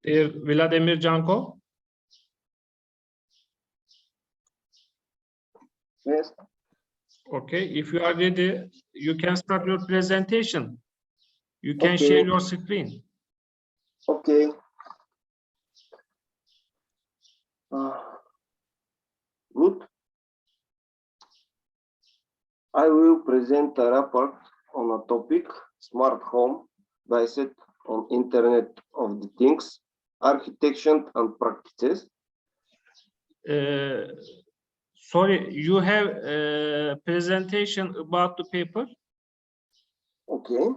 Dear Vladimir Janko. Yes. Okay, if you are ready, you can start your presentation. You can Okay. share your screen. Okay. Good. I will present a report on a topic, smart home, based on Internet of the Things, architecture and practices. Sorry, you have a presentation about the paper. Okay.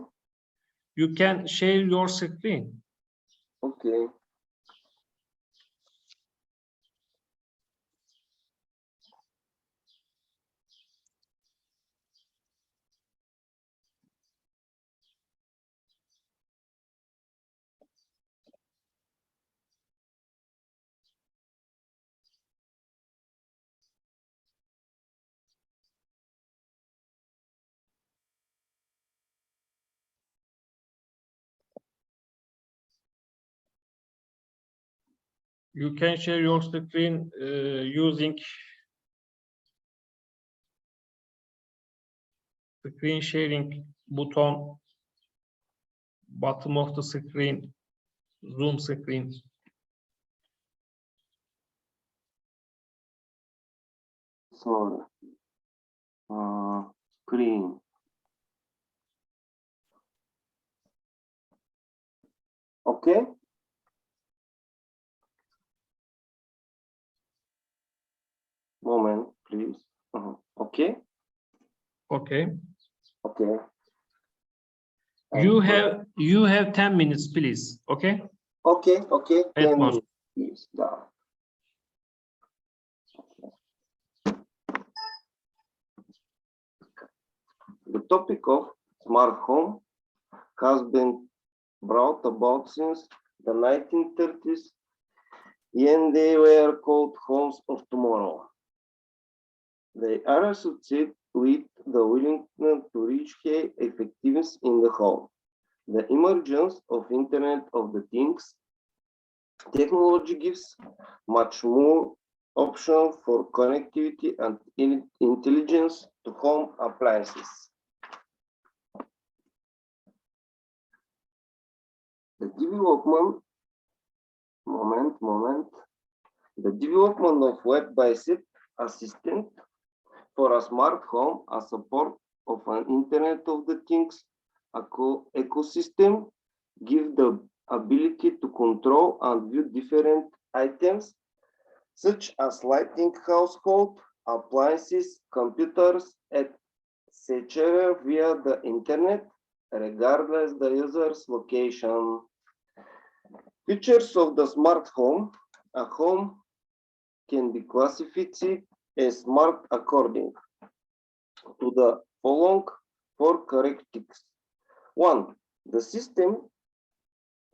You can share your screen. Okay. You can share your screen using screen sharing button, bottom of the screen, Zoom screen. So, screen. Okay. Moment, please. Okay. Okay. Okay. You have 10 minutes, please. Okay. Okay. Okay. At 10 most. minutes. Yes. The topic of smart home has been brought about since the 1930s, when they were called homes of tomorrow. They are associated with the willingness to reach high effectiveness in the home. The emergence of Internet of the Things technology gives much more option for connectivity and intelligence to home appliances. The development the development of web-based assistant for a smart home as support of an Internet of the Things ecosystem give the ability to control and view different items such as lighting, household appliances, computers, etc. via the Internet, regardless the user's location. Features of the smart home. A home can be classified as smart according to the following four characteristics. 1. The system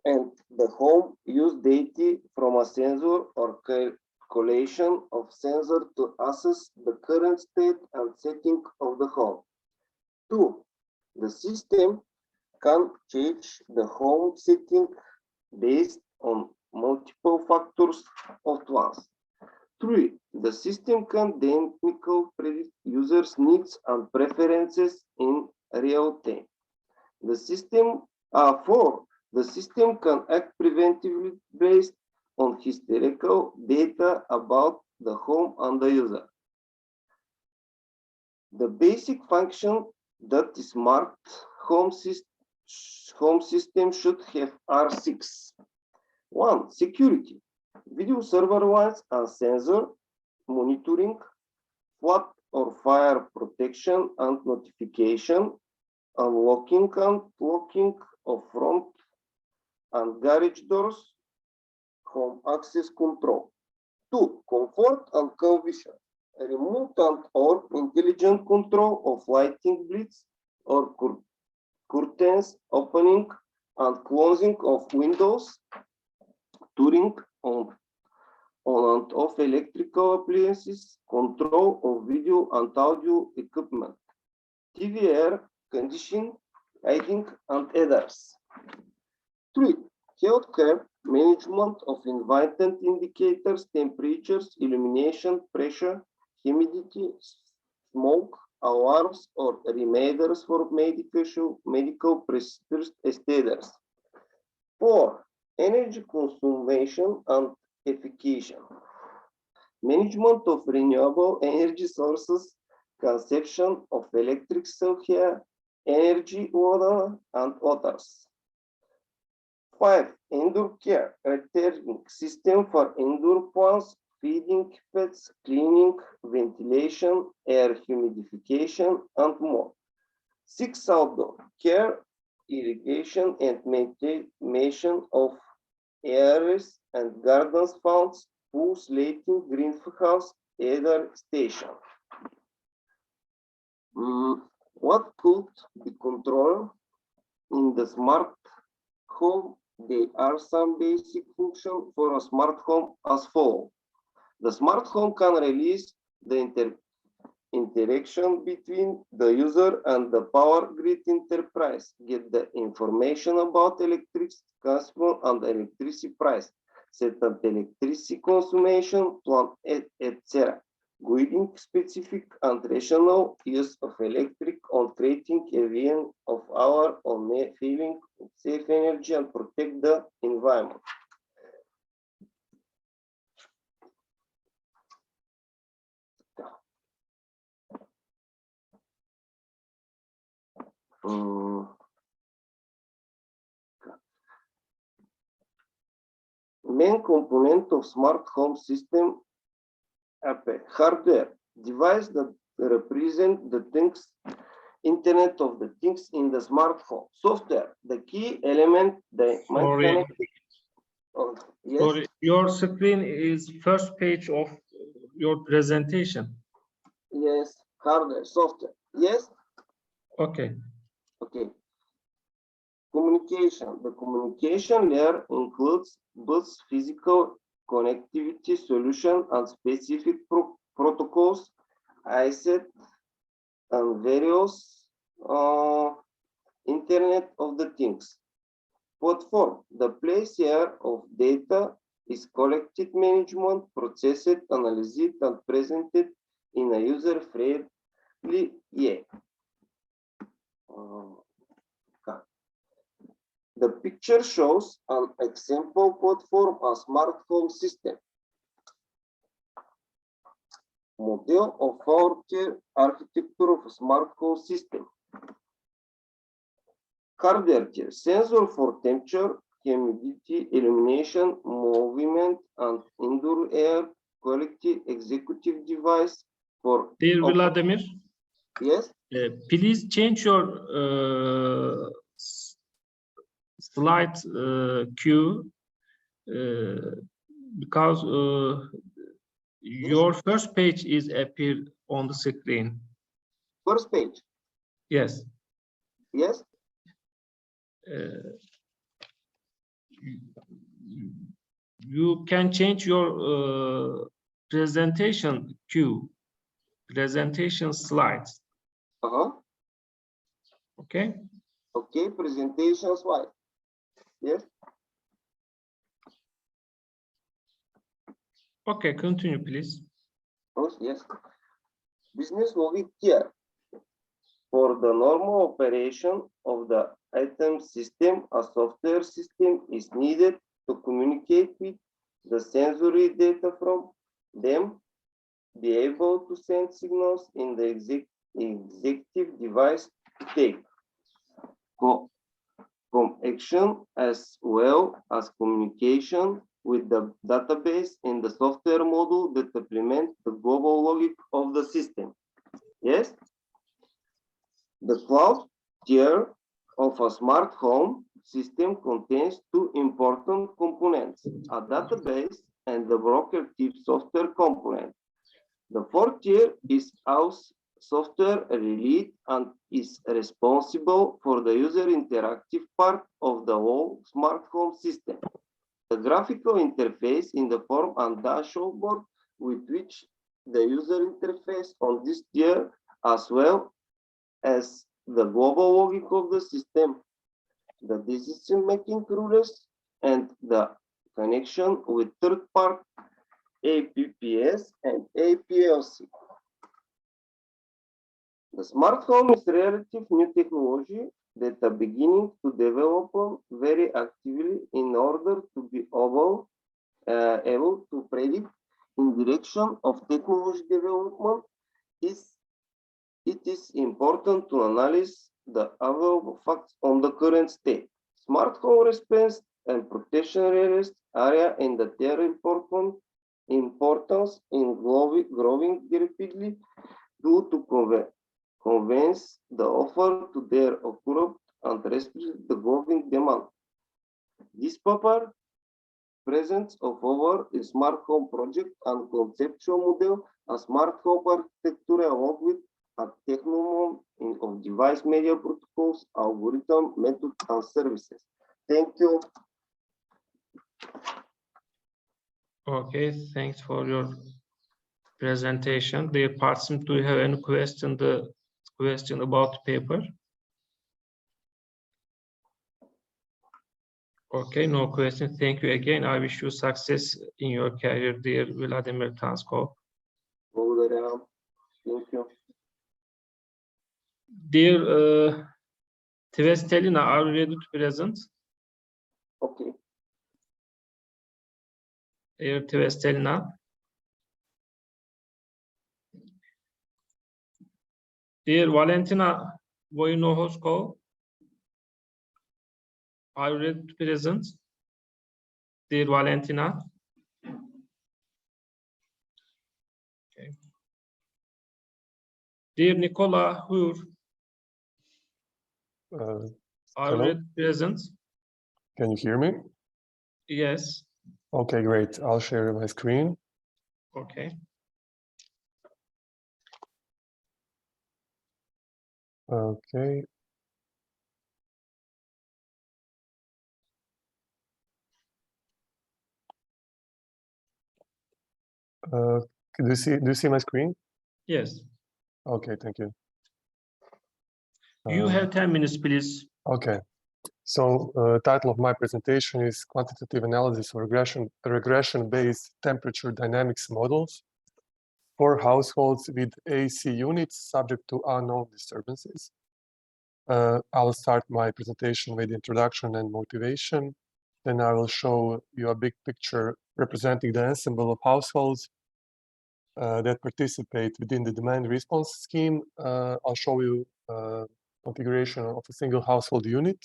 and the home use data from a sensor or calculation of sensor to assess the current state and setting of the home. 2. The system can change the home setting based on multiple factors at once. 3. The system can dynamically predict users' needs and preferences in real time. The system 4. The system can act preventively based on historical data about the home and the user. The basic function that the smart home system should have are 6. 1. Security. Video surveillance and sensor monitoring, flood or fire protection and notification, unlocking and locking of front and garage doors, home access control. 2. Comfort and calm vision. Remote and or intelligent control of lighting blades or curtains, opening and closing of windows, turning on and off electrical appliances, control of video and audio equipment, TV air conditioning, lighting, and others. 3. Healthcare management of environment indicators, temperatures, illumination, pressure, humidity, smoke, alarms, or reminders for medical procedures. 4. Energy consumption and efficacy. Management of renewable energy sources, conception of electric heat, energy water, and others. 5. Indoor care, a turning system for indoor plants, feeding pets, cleaning, ventilation, air humidification, and more. 6. Outdoor care, irrigation and maintenance of areas and gardens, ponds, pools, lighting, greenhouse, either station. What could be controlled in the smart home? There are some basic functions for a smart home as follows. The smart home can release the interaction between the user and the power grid enterprise, get the information about electricity consumption and electricity price, set up electricity consumption plan, etc. Guiding specific and rational use of electric on creating a vision of our own feeling of safe energy and protect the environment. Main component of smart home system hardware device that represent the things, Internet of the Things in the smart home. Software, the key element that might connect. Yes. Sorry, your screen is first page of your presentation. Yes, hardware, software. Yes. Okay. Okay. Communication. The communication layer includes both physical connectivity solution and specific protocols, ISET, and various Internet of the Things. Platform. The place here of data is collected, management, processed, analyzed, and presented in a user-friendly way. The picture shows an example platform, a smart home system. Model of four-tier architecture of a smart home system. Hardware tier, sensor for temperature, humidity, illumination, movement, and indoor air quality, executive device for. Dear Vladimir, yes. Please change your slide queue because your first page is appear on the screen. First page. Yes. Yes. You can change your presentation queue, presentation slides. Okay. Okay, presentation slide. Yes. Okay, continue, please. Oh, yes. Business logic here. For the normal operation of the item system, a software system is needed to communicate with the sensory data from them, be able to send signals in the executive device to take action as well as communication with the database in the software module that implement the global logic of the system. Yes. The cloud tier of a smart home system contains two important components, a database and the broker type software component. The fourth tier is house software released and is responsible for the user interactive part of the whole smart home system. The graphical interface in the form and dashboard with which the user interface on this tier, as well as the global logic of the system, the decision-making rules, and the connection with third-party APPS and APLC. The smart home is relative new technology that are beginning to develop very actively in order to be able to predict in direction of technology development. It is important to analyze the available facts on the current state. Smart home response and protection area and the their importance in growing rapidly due to convince the offer to their occurred and restrict the growing demand. This paper presents of our smart home project and conceptual model, a smart home architecture along with a technology of device media protocols, algorithm, methods, and services. Thank you. Okay, thanks for your presentation. Dear participants, do you have any question about the paper? Okay, no question. Thank you again. I wish you success in your career, dear Vladimir Tanskov. Thank you. Dear Tvestelina, are you ready to present? Okay. Dear Tvestelina. Dear Valentina Voinohosko, are you ready to present? Dear Valentina. Okay. Dear Nicola Hur, are you hello? ready to present? Can you hear me? Yes. Okay, great. I'll share my screen. Okay. Okay. Do you see my screen? Yes. Okay, thank you. You have 10 minutes, please. Okay. So title of my presentation is Quantitative Analysis of Regression-Based Temperature Dynamics Models for Households with AC Units Subject to Unknown Disturbances. I'll start my presentation with introduction and motivation. Then I will show you a big picture representing the ensemble of households that participate within the demand response scheme. I'll show you configuration of a single household unit.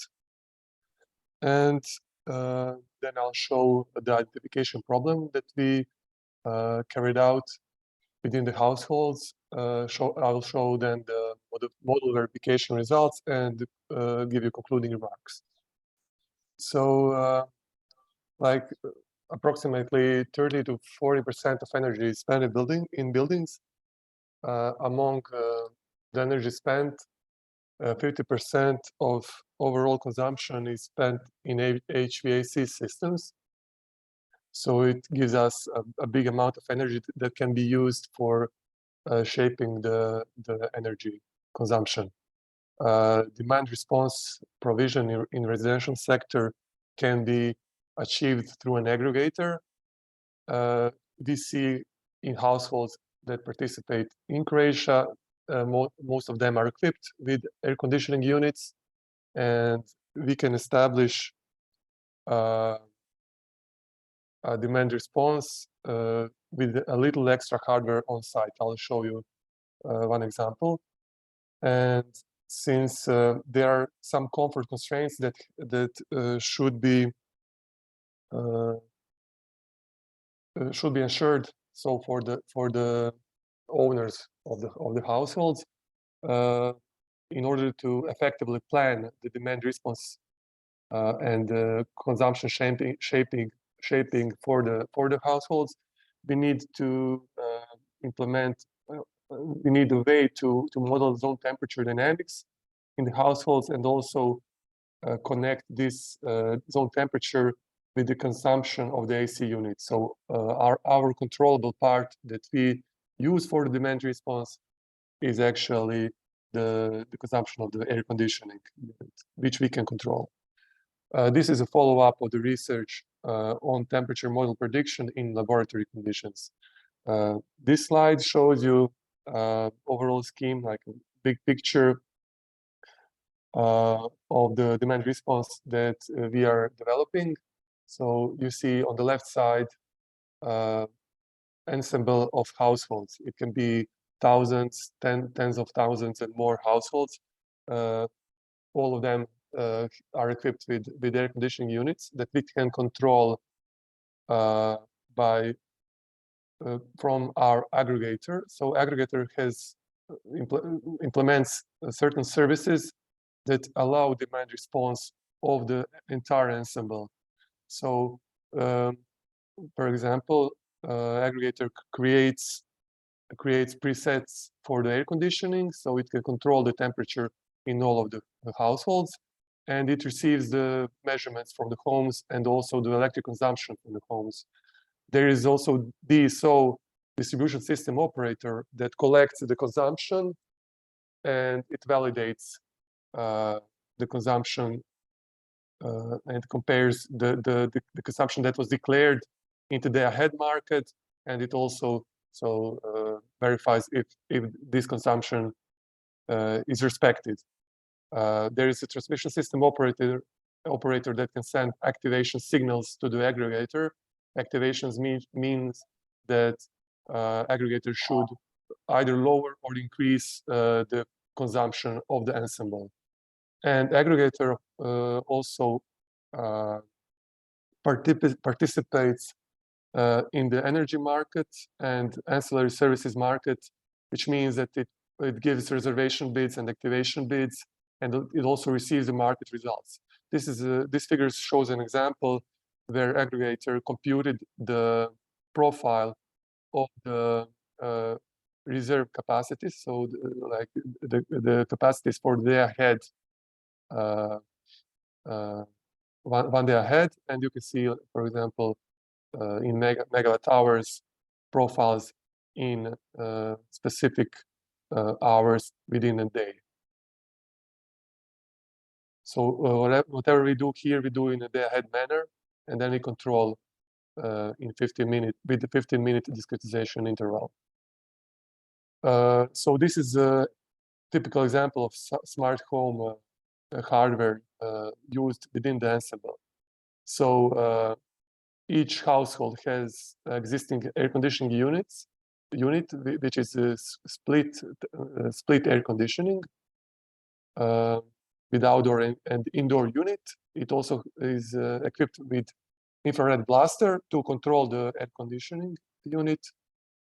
And then I'll show the identification problem that we carried out within the households. I will show then the model verification results and give you concluding remarks. So like approximately 30 to 40% of energy is spent in buildings. Among the energy spent, 50% of overall consumption is spent in HVAC systems. So it gives us a big amount of energy that can be used for shaping the energy consumption. Demand response provision in residential sector can be achieved through an aggregator. We see in households that participate in Croatia, most of them are equipped with air conditioning units, and we can establish a demand response with a little extra hardware on site. I'll show you one example. And since there are some comfort constraints that should be ensured, so for the owners of the households, in order to effectively plan the demand response and consumption shaping for the households, we need to implement. We need a way to model zone temperature dynamics in the households and also connect this zone temperature with the consumption of the AC unit. So our controllable part that we use for the demand response is actually the consumption of the air conditioning unit, which we can control. This is a follow-up of the research on temperature model prediction in laboratory conditions. This slide shows you overall scheme, like a big picture of the demand response that we are developing. So you see on the left side, ensemble of households. It can be thousands, tens of thousands and more households. All of them are equipped with air conditioning units that we can control from our aggregator. So aggregator has implements certain services that allow demand response of the entire ensemble. So, for example, aggregator creates presets for the air conditioning, so it can control the temperature in all of the households, and it receives the measurements from the homes and also the electric consumption from the homes. There is also DSO, distribution system operator, that collects the consumption and it validates the consumption and compares the consumption that was declared into the ahead market, and it also verifies if this consumption is respected. There is a transmission system operator that can send activation signals to the aggregator. Activations means that aggregator should either lower or increase the consumption of the ensemble. And aggregator also participates in the energy market and ancillary services market, which means that it gives reservation bids and activation bids, and it also receives the market results. This figure shows an example where aggregator computed the profile of the reserve capacities, so the capacities for the day ahead, one day ahead, and you can see, for example, in megawatt hours profiles in specific hours within a day. So whatever we do here, we do in a day-ahead manner, and then we control in 15 minutes with the 15-minute discretization interval. So this is a typical example of smart home hardware used within the ensemble. So each household has existing air conditioning unit, which is a split air conditioning with outdoor and indoor unit. It also is equipped with infrared blaster to control the air conditioning unit.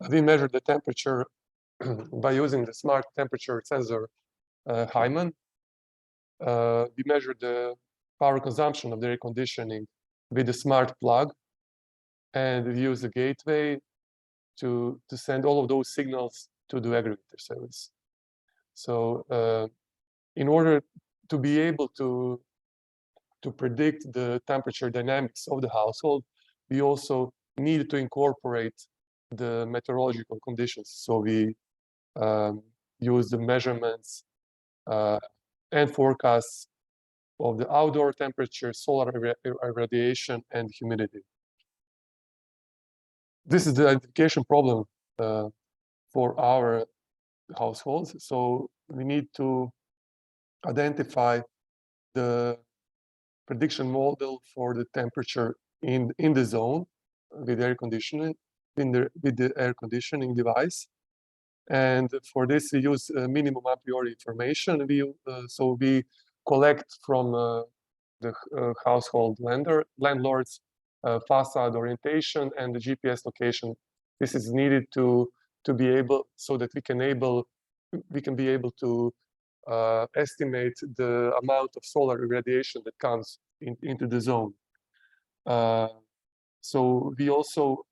We measure the temperature by using the smart temperature sensor Hyman. We measure the power consumption of the air conditioning with the smart plug, and we use the gateway to send all of those signals to the aggregator service. So in order to be able to predict the temperature dynamics of the household, we also need to incorporate the meteorological conditions. So we use the measurements and forecasts of the outdoor temperature, solar irradiation, and humidity. This is the identification problem for our households. So we need to identify the prediction model for the temperature in the zone with air conditioning, with the air conditioning device. And for this, we use minimum a priori information. So we collect from the household landlords facade orientation and the GPS location. This is needed to be able, so that we can be able to estimate the amount of solar irradiation that comes into the zone. So we also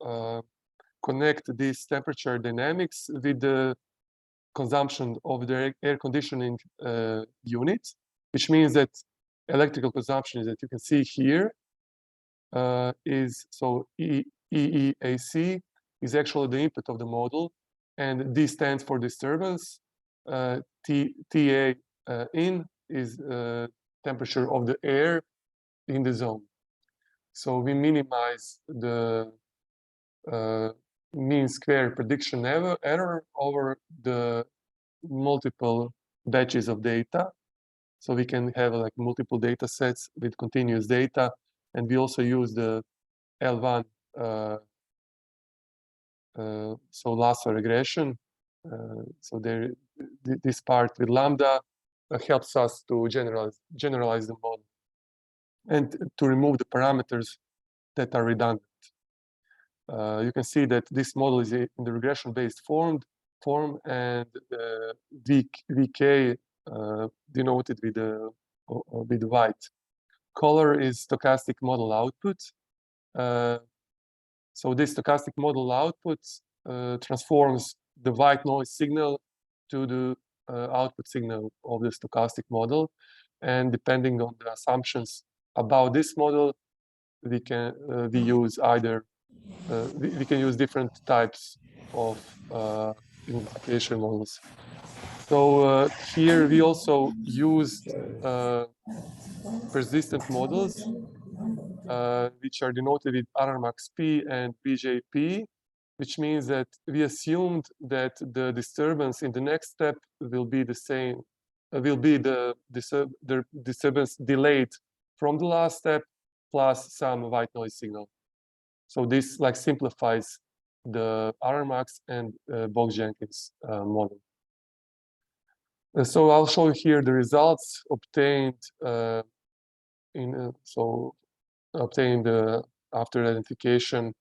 connect this temperature dynamics with the consumption of the air conditioning unit, which means that electrical consumption that you can see here is, so EEAC is actually the input of the model, and D stands for disturbance. TA in is temperature of the air in the zone. So we minimize the mean square prediction error over the multiple batches of data. So we can have like multiple data sets with continuous data, and we also use the L1 so lasso regression. So there, this part with lambda helps us to generalize the model and to remove the parameters that are redundant. You can see that this model is in the regression-based form, and VK denoted with white. Color is stochastic model output. So this stochastic model output transforms the white noise signal to the output signal of the stochastic model. And depending on the assumptions about this model, we can use either we can use different types of identification models. So here we also used persistent models, which are denoted with RRMax-P and BJP, which means that we assumed that the disturbance in the next step will be the same, will be the disturbance delayed from the last step plus some white noise signal. So this like simplifies the RRMax and Box-Jenkins model. So I'll show you here the results obtained obtained after identification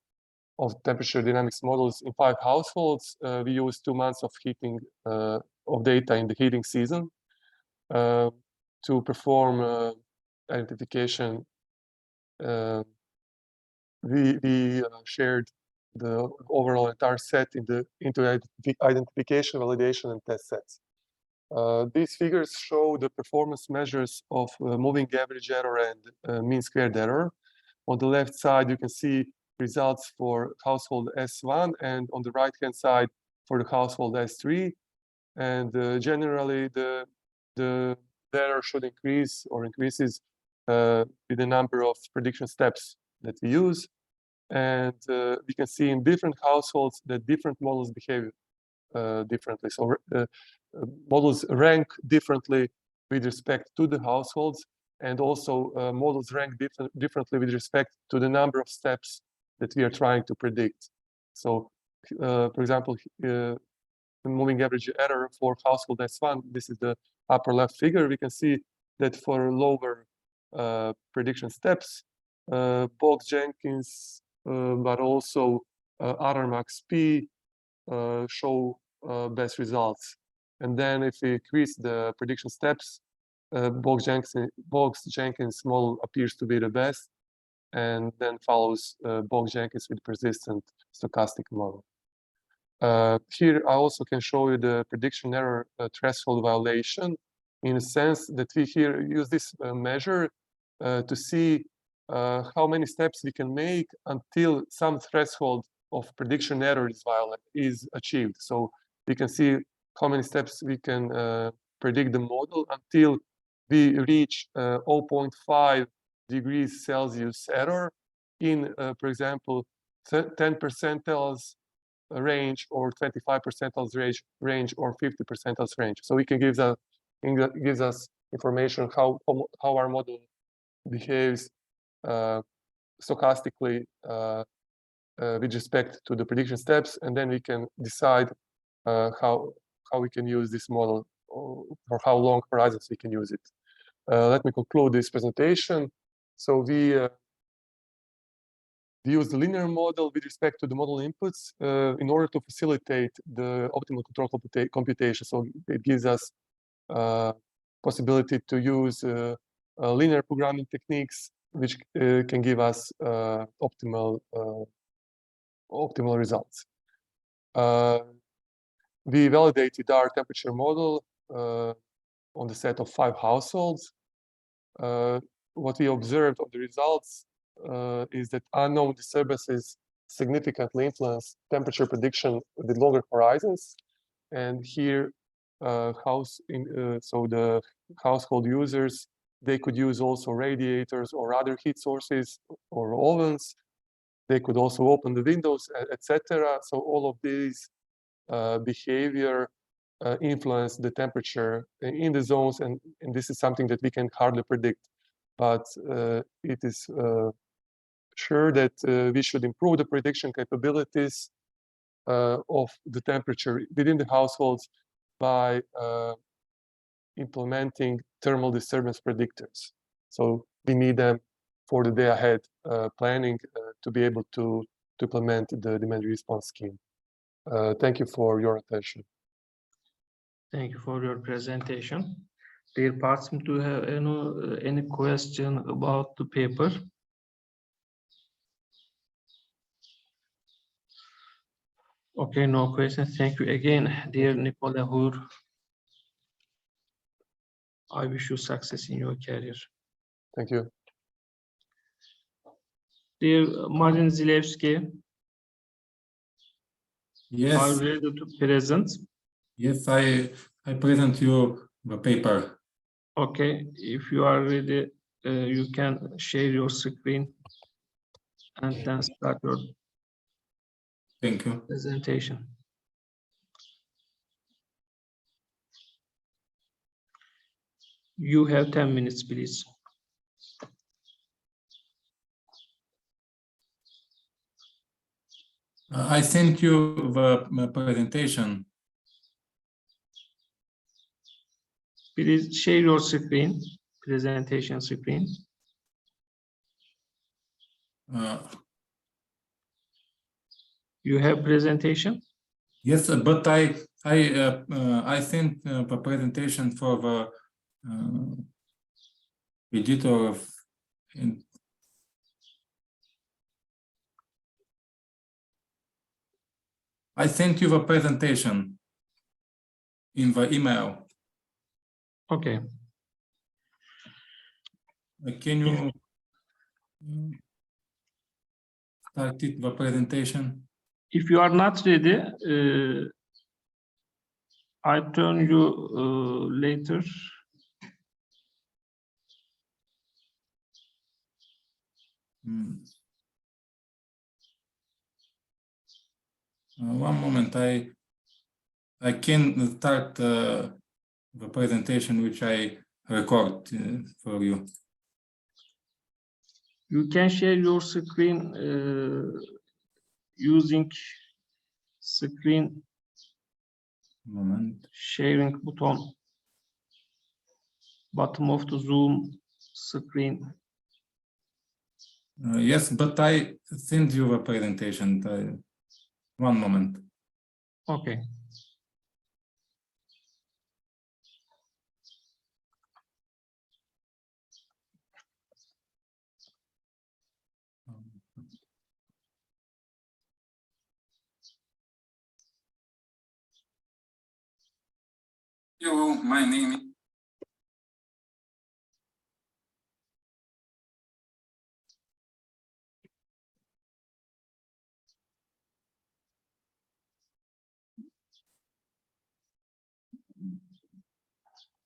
of temperature dynamics models in 5 households. We used 2 months of heating of data in the heating season to perform identification. We shared the overall entire set into identification, validation, and test sets. These figures show the performance measures of moving average error and mean squared error. On the left side, you can see results for household S1, and on the right-hand side for the household S3. And generally, the error should increase or increases with the number of prediction steps that we use. And we can see in different households that different models behave differently. So models rank differently with respect to the households, and also models rank differently with respect to the number of steps that we are trying to predict. So, for example, the moving average error for household S1, this is the upper left figure. We can see that for lower prediction steps, Box-Jenkins, but also RRMax-P show best results. And then if we increase the prediction steps, Box-Jenkins model appears to be the best, and then follows Box-Jenkins with persistent stochastic model. Here I also can show you the prediction error threshold violation, in a sense that we here use this measure to see how many steps we can make until some threshold of prediction error is achieved. So we can see how many steps we can predict the model until we reach 0.5 degrees Celsius error in, for example, 10 percentiles range, or 25 percentiles range, or 50 percentiles range. So we can gives us information how our model behaves stochastically with respect to the prediction steps, and then we can decide how we can use this model, or for how long horizons we can use it. Let me conclude this presentation. So we use the linear model with respect to the model inputs in order to facilitate the optimal control computation. So it gives us possibility to use linear programming techniques, which can give us optimal results. We validated our temperature model on the set of 5 households. What we observed on the results is that unknown disturbances significantly influence temperature prediction with longer horizons. And here, so the household users They could use also radiators or other heat sources or ovens. They could also open the windows, etc. So all of these behavior influence the temperature in the zones, and this is something that we can hardly predict. But it is sure that we should improve the prediction capabilities of the temperature within the households by implementing thermal disturbance predictors. So we need them for the day ahead planning to be able to implement the demand response scheme. Thank you for your attention. Thank you for your presentation. Dear participants, do you have any question about the paper? Okay, no questions. Thank you again, dear Nicola Hur. I wish you success in your career. Thank you. Dear Martin Zilewski, are Yes, you ready to present? yes, I present you the paper. Okay, if you are ready, you can share your screen and then start your Thank you. presentation. You have 10 minutes, please. I sent you the presentation. Please share your screen, presentation screen. You have presentation? Yes, but I sent the presentation for the editor of. I sent you the presentation in the email. Okay. Can you start the presentation? If you are not ready, I turn you later. One moment, I can start the presentation which I record for you. You can share your screen using screen Moment. sharing button, bottom of the Zoom screen. Yes, but I send you a presentation. One moment. Okay. Hello, my name is.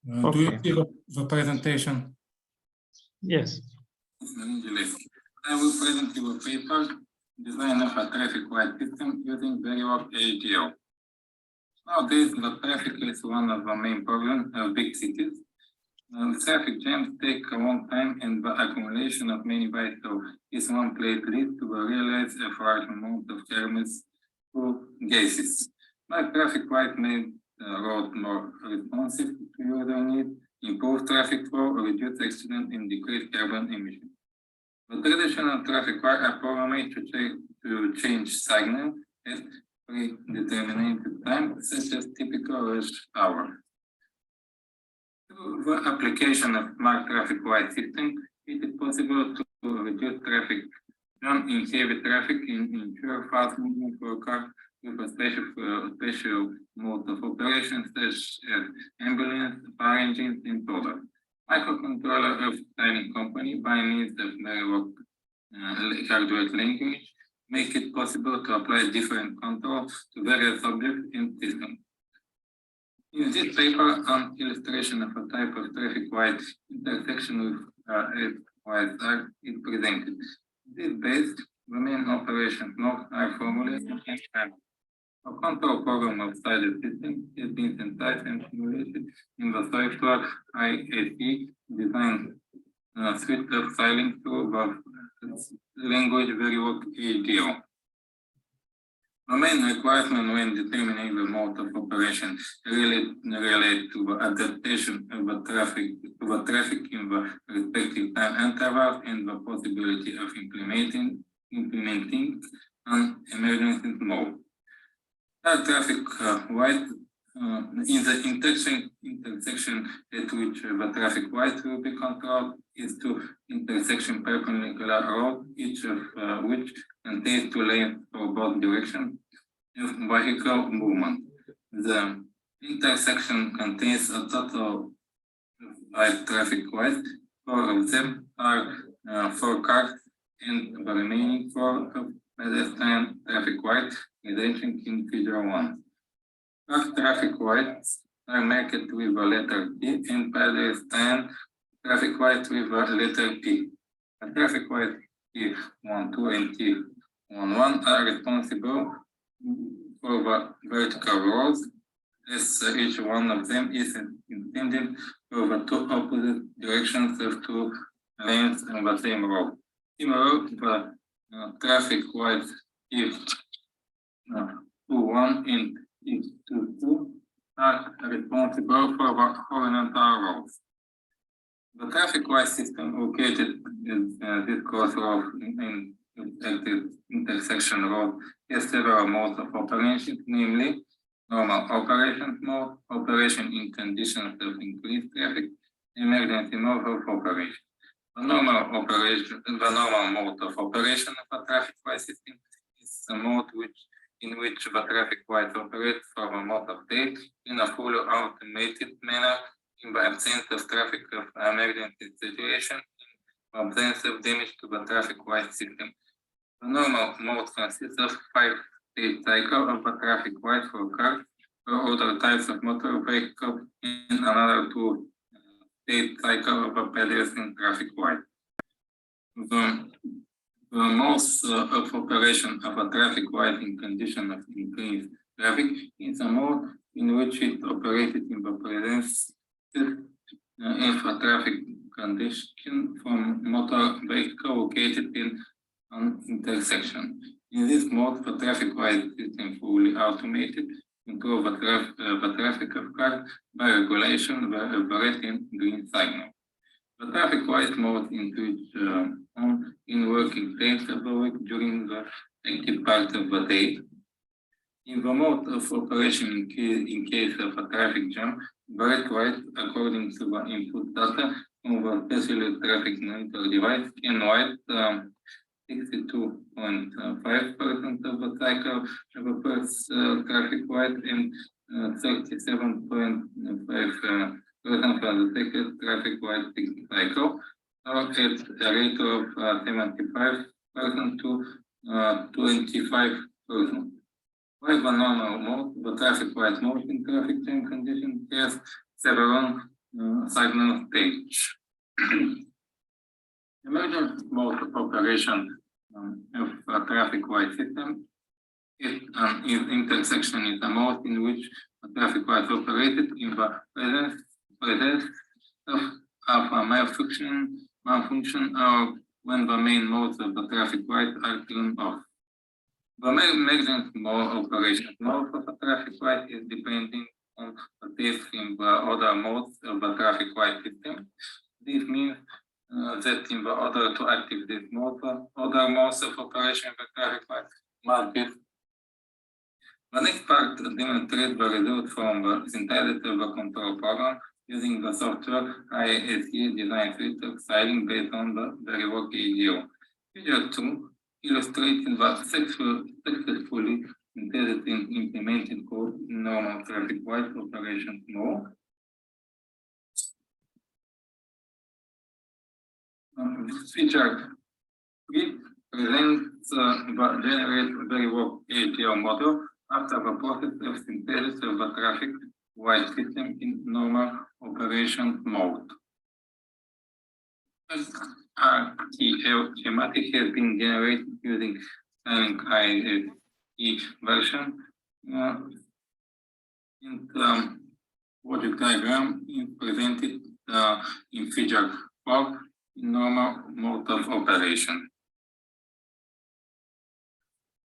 Do you see the presentation? Yes. I will present you a paper, design of a traffic light system using Verilog AGL. Nowadays, the traffic is one of the main problems of big cities. Traffic jams take a long time, and the accumulation of many vehicles in one place leads to the release of large amount of harmful gases. Like traffic light made the road more responsive to user needs, improve traffic flow, reduce accident, and decrease carbon emissions. The traditional traffic light are programmed to change signal at predetermined time, such as typical rush hour. Through the application of smart traffic light system, it is possible to reduce traffic jam in heavy traffic and ensure fast movement for cars with a special mode of operation such as ambulance, fire engines, and solar. Microcontroller of tiny company by means of Verilog hardware language make it possible to apply different controls to various objects and systems. In this paper, an illustration of a type of traffic light intersection with white is presented. This based the main operation nodes are formulated and handled. A control program of such a system is being synthesized and simulated in the software IAC design suite of filing through the language Verilog ADO. The main requirement when determining the mode of operation relate to the adaptation of the traffic in the respective time interval and the possibility of implementing an emergency mode. That traffic light in the intersection at which the traffic light will be controlled is to intersection perpendicular road, each of which contains two lanes for both directions of vehicle movement. The intersection contains a total of 5 traffic lights. 4 of them are for cars, and the remaining 4 of pedestrian traffic lights mentioned in Figure 1. Car traffic lights are marked with the letter P and pedestrian traffic lights with the letter P. The traffic lights T12 and T11 are responsible for the vertical roads, as each one of them is intended for the 2 opposite directions of 2 lanes on the same road. Similarly, the traffic lights T21 and T22 are responsible for the horizontal roads. The traffic light system located in this crossroad in the intersection road has several modes of operation, namely normal operation mode, operation in conditions of increased traffic, emergency mode of operation. The normal mode of operation of a traffic light system is a mode in which the traffic light operates for a mode of day in a fully automated manner in the absence of traffic of emergency situation, in the absence of damage to the traffic light system. The normal mode consists of 5-stage cycle of a traffic light for cars or other types of motor vehicle and another 2-stage cycle of a pedestrian traffic light. The modes of operation of a traffic light in condition of increased traffic is a mode in which it operated in the presence of a traffic condition from motor vehicle located in an intersection. In this mode, the traffic light system fully automated control the traffic of cars by regulation of the red and green signal. The traffic light mode in which on in working days of the week during the active part of the day. In the mode of operation in case of a traffic jam, the red light, according to the input data from the special traffic monitor device, can light 62.5% of the cycle of a first traffic light and 37.5% for the second traffic light cycle, or at a rate of 75% to 25%. Like the normal mode, the traffic light mode in traffic jam conditions has several signal stages. Emergency mode of operation of a traffic light system is an intersection is a mode in which a traffic light operated in the presence of a malfunction or when the main modes of the traffic light are turned off. The emergency mode operation mode of a traffic light is depending on the test in the other modes of the traffic light system. This means that in the order to activate this mode, other modes of operation of the traffic light must be. The next part demonstrates the result from the synthesis of the control program using the software IAC design suite of styling based on the Verilog ADO. Figure 2 illustrates the successfully synthesis and implemented code in normal traffic light operation mode. This feature presents the generate Verilog ADO model after the process of synthesis of the traffic wide system in normal operation mode. RTL schematic has been generated using Starlink ISE version. In the logic diagram is presented in figure 4 in normal mode of operation.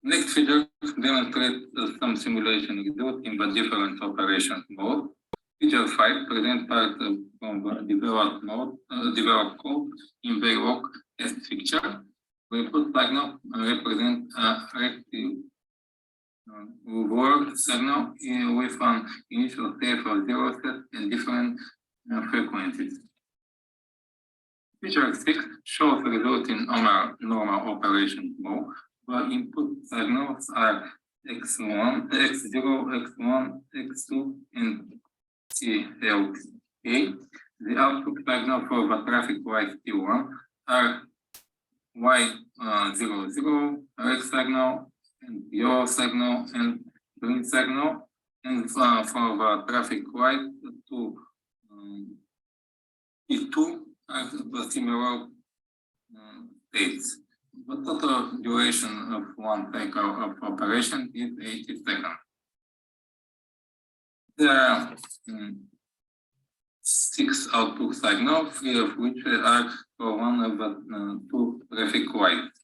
Next figure demonstrates some simulation result in the different operation mode. Figure 5 presents part of developed mode, developed code in Verilog test picture. The input signal represents a reactive word signal with an initial state of 0 set and different frequencies. Figure 6 shows the result in normal operation mode. The input signals are X1, X0, X1, X2, and CLK. The output signal for the traffic light T1 are Y00, red signal, and yellow signal, and green signal. And for the traffic light to T2 are the similar states. The total duration of one cycle of operation is 80 seconds. There are 6 output signals, 3 of which are for one of the 2 traffic lights.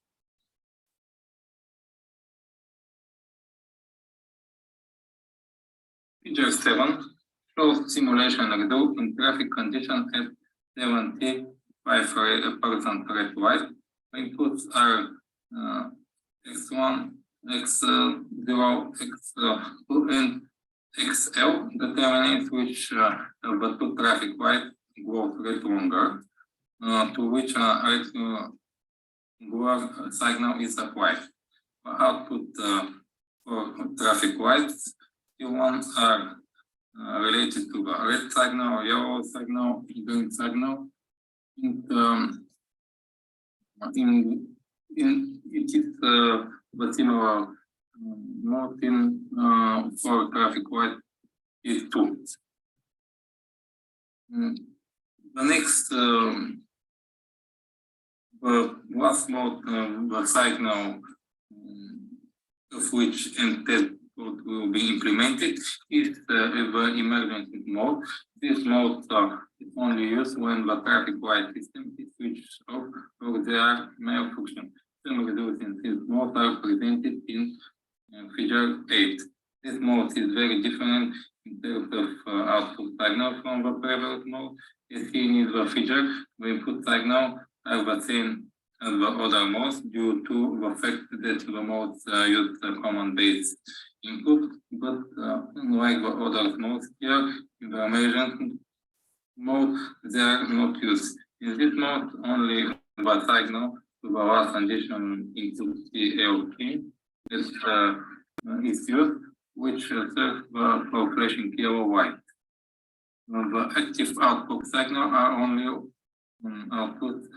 Figure 7 shows simulation result in traffic condition at 75% red light. Inputs are X1, X0, X2, and XL, determines which of the 2 traffic lights glow red longer, to which red glow signal is applied. The output for traffic lights, T1 are related to the red signal, yellow signal, green signal. It is the similar mode for traffic light is 2. The next, the last mode, the signal of which and test code will be implemented is the emergency mode. This mode is only used when the traffic light system is switched off or there are malfunction. Some results in this mode are presented in figure 8. This mode is very different in terms of output signal from the previous mode. As seen in the figure, the input signal are the same as the other modes due to the fact that the modes use the common base input, but unlike the other modes here, in the emergency mode, they are not used. In this mode, only the signal to the last condition into CLK is used, which serves for flashing yellow white. The active output signal are only output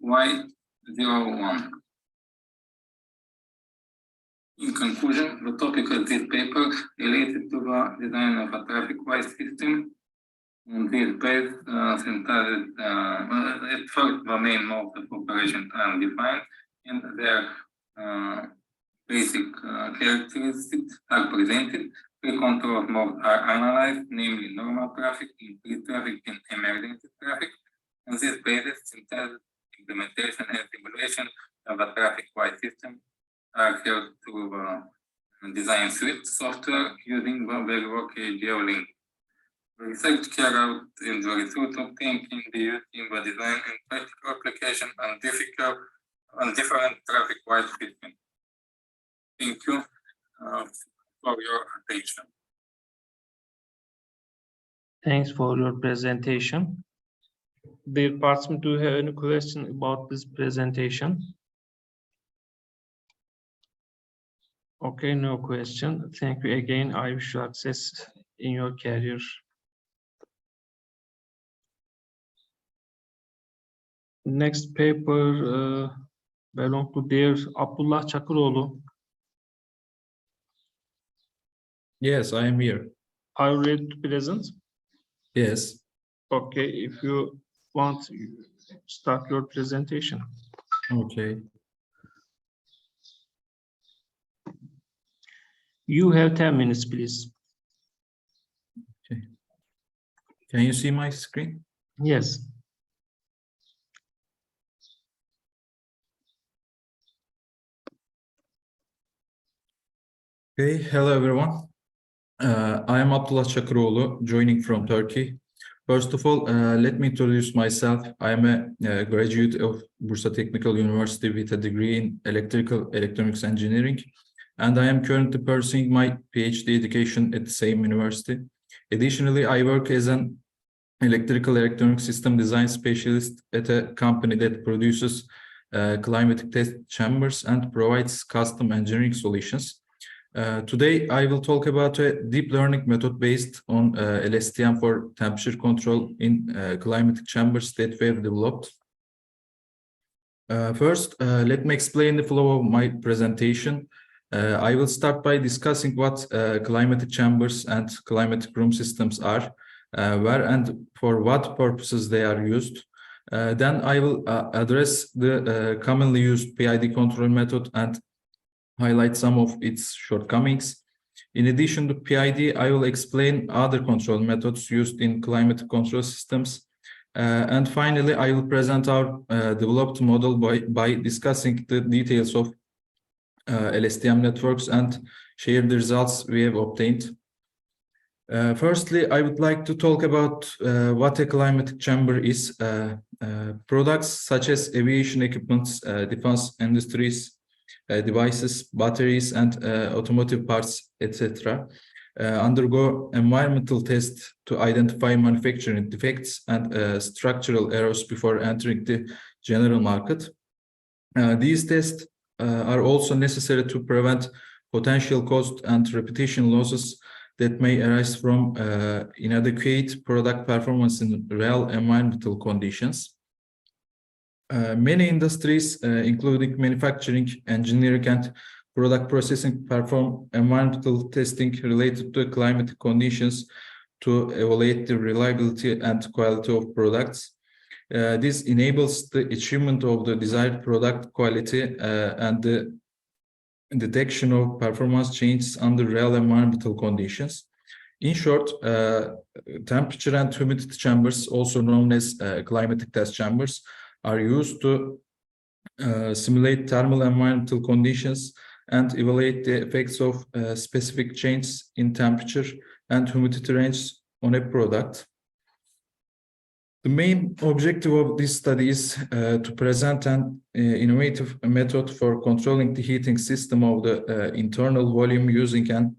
Y01. In conclusion, the topic of this paper related to the design of a traffic light system. And this base synthesized at first the main mode of operation are defined and their basic characteristics are presented. 3 control modes are analyzed, namely normal traffic, increased traffic, and emergency traffic. And this basis synthesis, implementation, and simulation of a traffic light system are held through the design suite software using the Verilog GeoLink. The research carried out and the results obtained can be used in the design and practical application on different traffic light systems. Thank you for your attention. Thanks for your presentation. Dear participant, do you have any question about this presentation? Okay, no question. Thank you again. I wish you success in your career. Next paper belong to dear Abdullah Çakıroğlu. Yes, I am here. Are you ready to present? Yes. Okay, if you want, you start your presentation. Okay. You have 10 minutes, please. Can you see my screen? Yes. Okay. Hello, everyone. I am Abdullah Çakıroğlu, joining from Turkey. First of all, let me introduce myself. I am a graduate of Bursa Technical University with a degree in electrical electronics engineering, and I am currently pursuing my PhD education at the same university. Additionally, I work as an electrical electronic system design specialist at a company that produces climatic test chambers and provides custom engineering solutions. Today, I will talk about a deep learning method based on LSTM for temperature control in climatic chambers that we have developed. First, let me explain the flow of my presentation. I will start by discussing what climatic chambers and climatic room systems are, where and for what purposes they are used. Then I will address the commonly used PID control method and highlight some of its shortcomings. In addition to PID, I will explain other control methods used in climate control systems. And finally, I will present our developed model by discussing the details of LSTM networks and share the results we have obtained. Firstly, I would like to talk about what a climatic chamber is. Products such as aviation equipments, defense industries, devices, batteries, and automotive parts, etc., undergo environmental tests to identify manufacturing defects and structural errors before entering the general market. These tests are also necessary to prevent potential cost and repetition losses that may arise from inadequate product performance in real environmental conditions. Many industries, including manufacturing, engineering, and product processing, perform environmental testing related to climatic conditions to evaluate the reliability and quality of products. This enables the achievement of the desired product quality and the detection of performance changes under real environmental conditions. In short, temperature and humidity chambers, also known as climatic test chambers, are used to simulate thermal environmental conditions and evaluate the effects of specific changes in temperature and humidity range on a product. The main objective of this study is to present an innovative method for controlling the heating system of the internal volume using an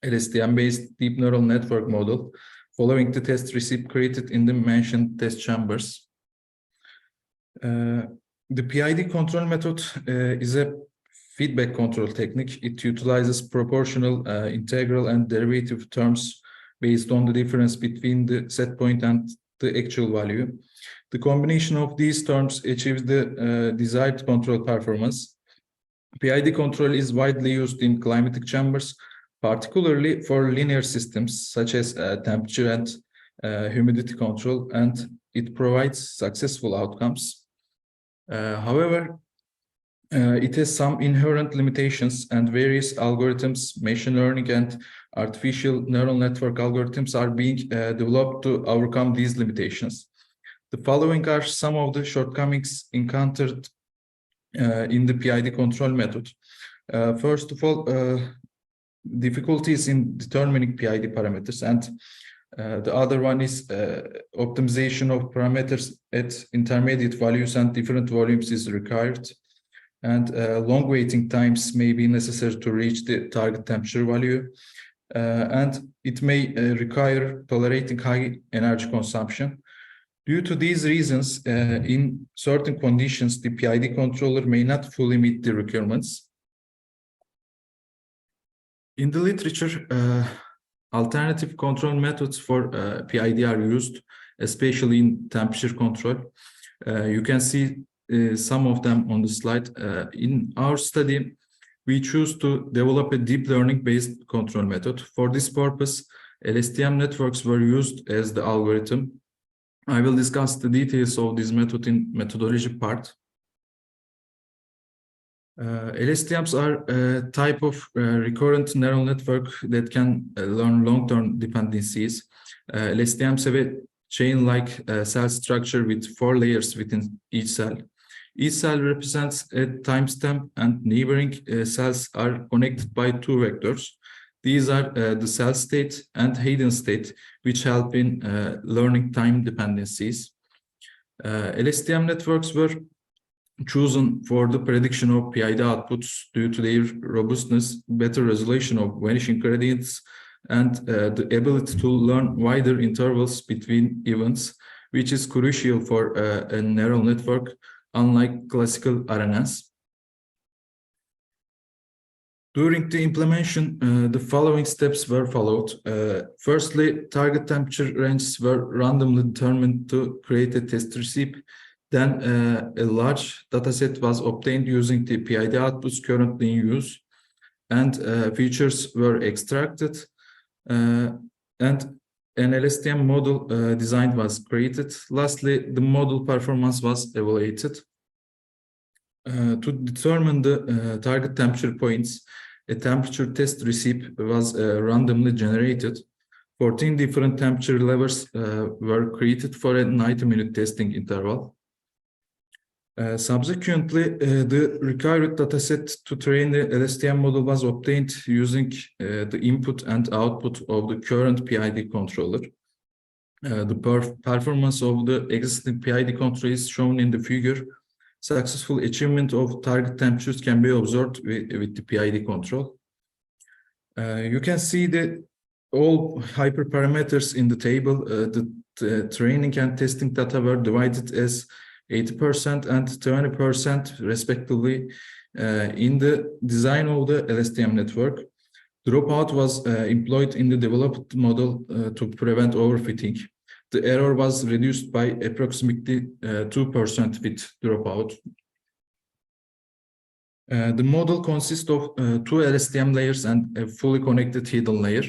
LSTM-based deep neural network model following the test receipt created in the mentioned test chambers. The PID control method is a feedback control technique. It utilizes proportional, integral, and derivative terms based on the difference between the set point and the actual value. The combination of these terms achieves the desired control performance. PID control is widely used in climatic chambers, particularly for linear systems such as temperature and humidity control, and it provides successful outcomes. However, it has some inherent limitations, and various algorithms, machine learning and artificial neural network algorithms are being developed to overcome these limitations. The following are some of the shortcomings encountered in the PID control method. First of all, difficulties in determining PID parameters, and the other one is optimization of parameters at intermediate values and different volumes is required. And long waiting times may be necessary to reach the target temperature value. And it may require tolerating high energy consumption. Due to these reasons, in certain conditions, the PID controller may not fully meet the requirements. In the literature, alternative control methods for PID are used, especially in temperature control. You can see some of them on the slide. In our study, we choose to develop a deep learning based control method. For this purpose, LSTM networks were used as the algorithm. I will discuss the details of this method in methodology part. LSTMs are a type of recurrent neural network that can learn long-term dependencies. LSTMs have a chain-like cell structure with 4 layers within each cell. Each cell represents a timestamp, and neighboring cells are connected by 2 vectors. These are the cell state and hidden state, which help in learning time dependencies. LSTM networks were chosen for the prediction of PID outputs due to their robustness, better resolution of vanishing gradients, and the ability to learn wider intervals between events, which is crucial for a neural network, unlike classical RNNs. During the implementation, the following steps were followed. Firstly, target temperature ranges were randomly determined to create a test recipe. Then a large dataset was obtained using the PID outputs currently in use, and features were extracted, and an LSTM model design was created. Lastly, the model performance was evaluated. To determine the target temperature points, a temperature test recipe was randomly generated. 14 different temperature levels were created for a 90-minute testing interval. Subsequently, the required dataset to train the LSTM model was obtained using the input and output of the current PID controller. The performance of the existing PID controller is shown in the figure. Successful achievement of target temperatures can be observed with the PID control. You can see that all hyperparameters in the table, the training and testing data were divided as 80% and 20% respectively in the design of the LSTM network. Dropout was employed in the developed model to prevent overfitting. The error was reduced by approximately 2% with dropout. The model consists of 2 LSTM layers and a fully connected hidden layer.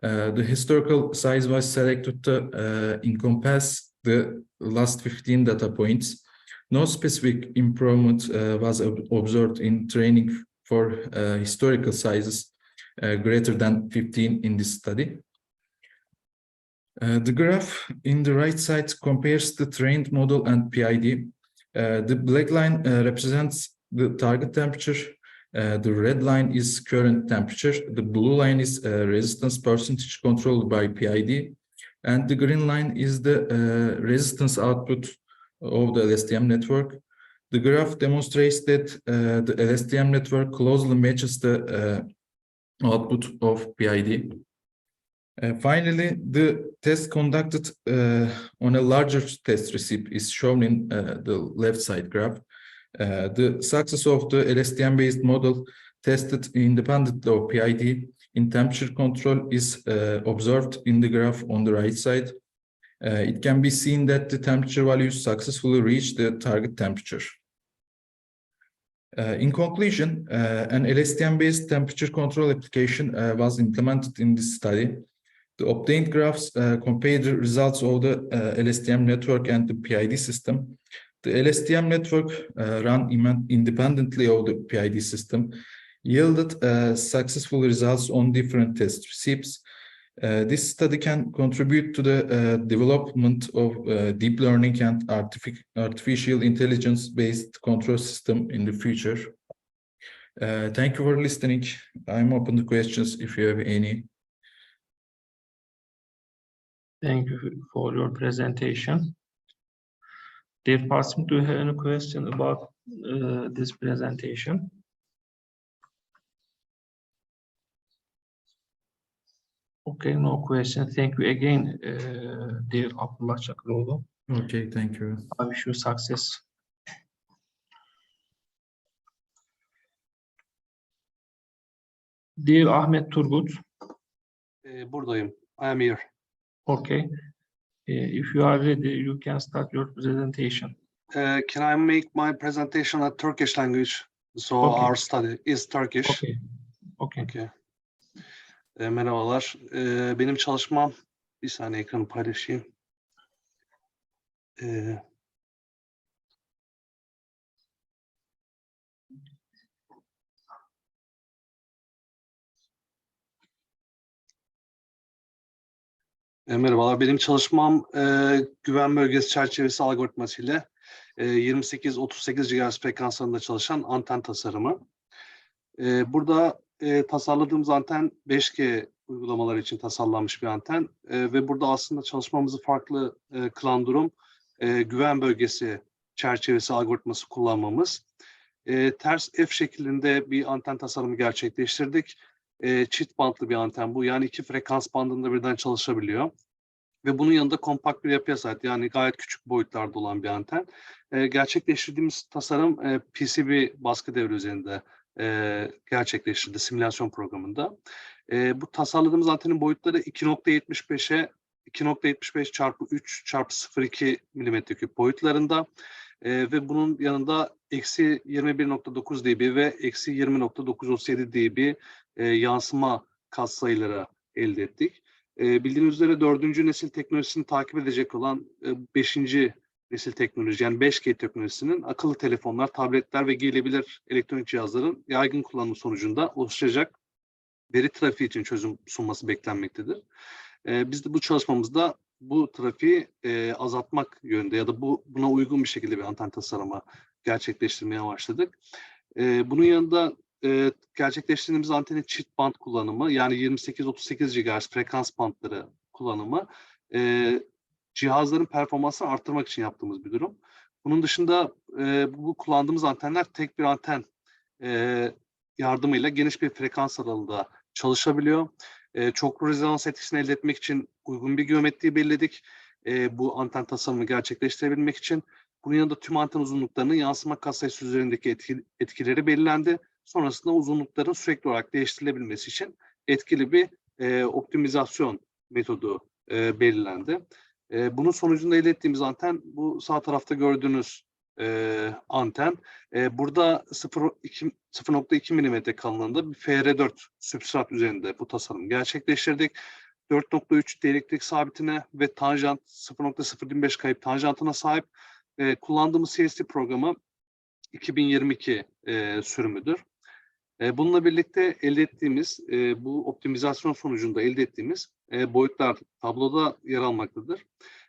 The historical size was selected to encompass the last 15 data points. No specific improvement was observed in training for historical sizes greater than 15 in this study. The graph in the right side compares the trained model and PID. The black line represents the target temperature. The red line is current temperature. The blue line is resistance percentage controlled by PID. And the green line is the resistance output of the LSTM network. The graph demonstrates that the LSTM network closely matches the output of PID. Finally, the test conducted on a larger test recipe is shown in the left side graph. The success of the LSTM-based model tested independently of PID in temperature control is observed in the graph on the right side. It can be seen that the temperature values successfully reach the target temperature. In conclusion, an LSTM-based temperature control application was implemented in this study. The obtained graphs compare the results of the LSTM network and the PID system. The LSTM network run independently of the PID system yielded successful results on different test recipes. This study can contribute to the development of deep learning and artificial intelligence-based control system in the future. Thank you for listening. I'm open to questions if you have any. Thank you for your presentation. Dear participant, do you have any question about this presentation? Okay, no question. Thank you again, dear Abdullah Çakıroğlu. Okay, thank you. I wish you success. Dear Ahmet Turgut. Buradayım. I am here. Okay. If you are ready, you can start your presentation. Can I make my presentation in Turkish language? So Okay. our study is Turkish. Okay. Okay. Okay. Merhabalar. Benim çalışmam, bir saniye ekranı paylaşayım. Merhabalar. Benim çalışmam güven bölgesi çerçevesi algoritması ile 28-38 GHz frekanslarında çalışan anten tasarımı. Burada tasarladığımız anten 5G uygulamaları için tasarlanmış bir anten ve burada aslında çalışmamızı farklı kılan durum güven bölgesi çerçevesi algoritması kullanmamız. Ters F şeklinde bir anten tasarımı gerçekleştirdik. Çift bantlı bir anten bu. Yani 2 frekans bandında birden çalışabiliyor. Ve bunun yanında kompakt bir yapıya sahip. Yani gayet küçük boyutlarda olan bir anten. Gerçekleştirdiğimiz tasarım PCB baskı devri üzerinde gerçekleştirdi simülasyon programında. Bu tasarladığımız antenin boyutları 2.75'e 2.75 çarpı 3 çarpı 0.2 milimetre küp boyutlarında. Ve bunun yanında eksi 21.9 dB ve eksi 20.937 dB yansıma katsayıları elde ettik. Bildiğiniz üzere 4. nesil teknolojisini takip edecek olan 5. nesil teknoloji yani 5G teknolojisinin akıllı telefonlar, tabletler ve giyilebilir elektronik cihazların yaygın kullanımı sonucunda oluşacak veri trafiği için çözüm sunması beklenmektedir. Biz de bu çalışmamızda bu trafiği azaltmak yönünde ya da buna uygun bir şekilde bir anten tasarımı gerçekleştirmeye başladık. Bunun yanında gerçekleştirdiğimiz antenin çift band kullanımı yani 28-38 GHz frekans bandları kullanımı cihazların performansını arttırmak için yaptığımız bir durum. Bunun dışında bu kullandığımız antenler tek bir anten yardımıyla geniş bir frekans aralığında çalışabiliyor. Çoklu rezonans etkisini elde etmek için uygun bir geometriyi belirledik. Bu anten tasarımını gerçekleştirebilmek için. Bunun yanında tüm anten uzunluklarının yansıma katsayısı üzerindeki etkileri belirlendi. Sonrasında uzunlukların sürekli olarak değiştirilebilmesi için etkili bir optimizasyon metodu belirlendi. Bunun sonucunda elde ettiğimiz anten bu sağ tarafta gördüğünüz anten. Burada 0.2 mm kalınlığında bir FR4 substrat üzerinde bu tasarımı gerçekleştirdik. 4.3 diyelektrik sabitine ve tanjant 0.025 kayıp tanjantına sahip. Kullandığımız CST programı 2022 sürümüdür. Bununla birlikte elde ettiğimiz, bu optimizasyon sonucunda elde ettiğimiz boyutlar tabloda yer almaktadır.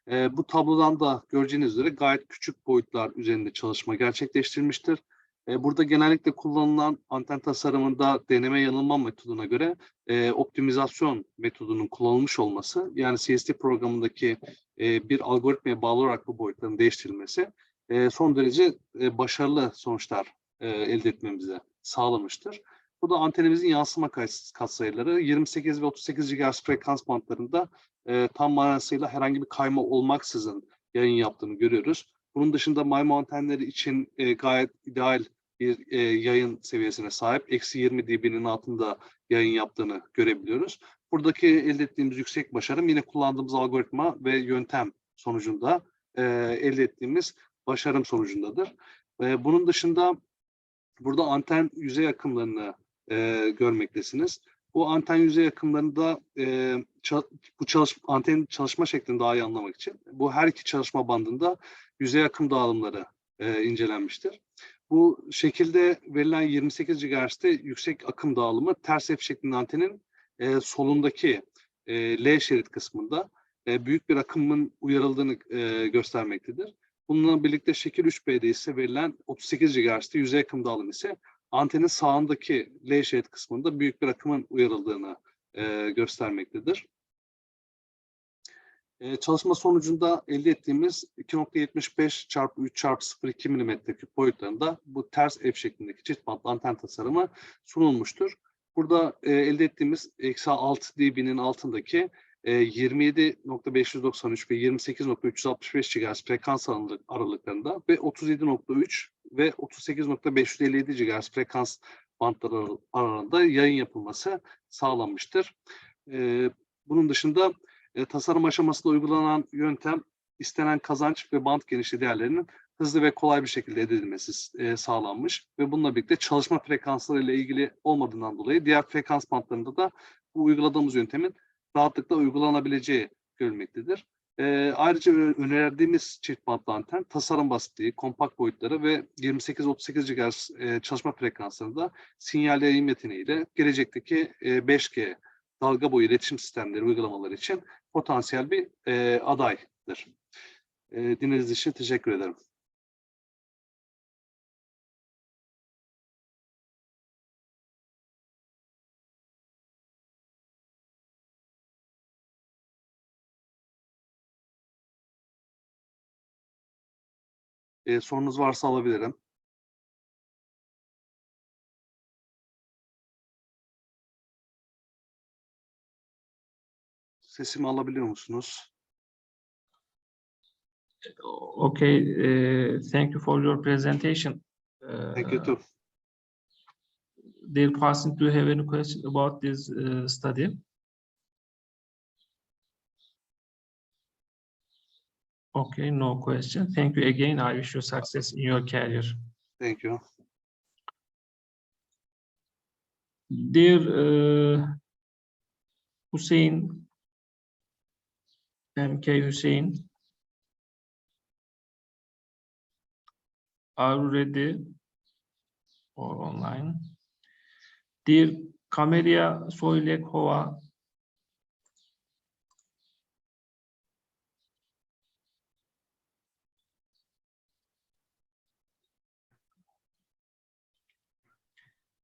Bu tablodan da göreceğiniz üzere gayet küçük boyutlar üzerinde çalışma gerçekleştirilmiştir. Burada genellikle kullanılan anten tasarımında deneme yanılma metoduna göre optimizasyon metodunun kullanılmış olması, yani CST programındaki bir algoritmaya bağlı olarak bu boyutların değiştirilmesi son derece başarılı sonuçlar elde etmemize sağlamıştır. Bu da antenimizin yansıma katsayıları 28 ve 38 GHz frekans bantlarında tam manasıyla herhangi bir kayma olmaksızın yayın yaptığını görüyoruz. Bunun dışında MIMO antenleri için gayet ideal bir yayın seviyesine sahip. Eksi 20 dB'nin altında yayın yaptığını görebiliyoruz. Buradaki elde ettiğimiz yüksek başarım yine kullandığımız algoritma ve yöntem sonucunda elde ettiğimiz başarım sonucundadır. Bunun dışında burada anten yüzey akımlarını görmektesiniz. Bu anten yüzey akımlarında antenin çalışma şeklini daha iyi anlamak için bu her iki çalışma bandında yüzey akım dağılımları incelenmiştir. Bu şekilde verilen 28 GHz'de yüksek akım dağılımı ters F şeklinde antenin solundaki L şerit kısmında büyük bir akımın uyarıldığını göstermektedir. Bununla birlikte şekil 3B'de ise verilen 38 GHz'de yüzey akım dağılımı ise antenin sağındaki L şerit kısmında büyük bir akımın uyarıldığını göstermektedir. Çalışma sonucunda elde ettiğimiz 2.75 çarpı 3 çarpı 0.2 mm boyutlarında bu ters F şeklindeki çift bantlı anten tasarımı sunulmuştur. Burada elde ettiğimiz eksi 6 dB'nin altındaki 27.593 ve 28.365 GHz frekans aralıklarında ve 37.3 ve 38.557 GHz frekans bantları arasında yayın yapılması sağlanmıştır. Bunun dışında tasarım aşamasında uygulanan yöntem istenen kazanç ve bant genişliği değerlerinin hızlı ve kolay bir şekilde elde edilmesi sağlanmış ve bununla birlikte çalışma frekansları ile ilgili olmadığından dolayı diğer frekans bantlarında da bu uyguladığımız yöntemin rahatlıkla uygulanabileceği görülmektedir. Ayrıca önerdiğimiz çift bantlı anten tasarım basitliği, kompakt boyutları ve 28-38 GHz çalışma frekanslarında sinyal yayın yeteneğiyle gelecekteki 5G dalga boyu iletişim sistemleri uygulamaları için potansiyel bir adaydır. Dinlediğiniz için teşekkür ederim. Sorunuz varsa alabilirim. Sesimi alabiliyor musunuz? Okay, thank you for your presentation. Thank you too. Dear person, do you have any question about this study? Okay, no question. Thank you again. I wish you success in your career. Thank you. Dear Hussein, MK Hussein, are you ready or online? Dear Kamelia Soylekova,